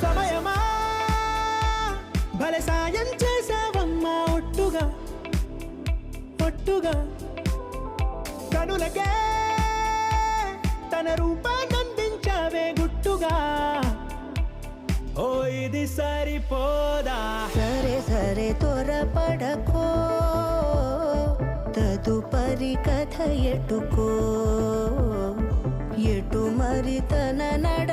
సమయమా భలే సాయం చేసావమ్మా ఒట్టుగా ఒట్టుగా కనులకే తన రూపాన్నందించావే గుట్టుగా ఓ ఇది సరిపోదా సరే సరే త్వరపడకో తదుపరి కథ ఎటుకో ఎటు మరి తన నడ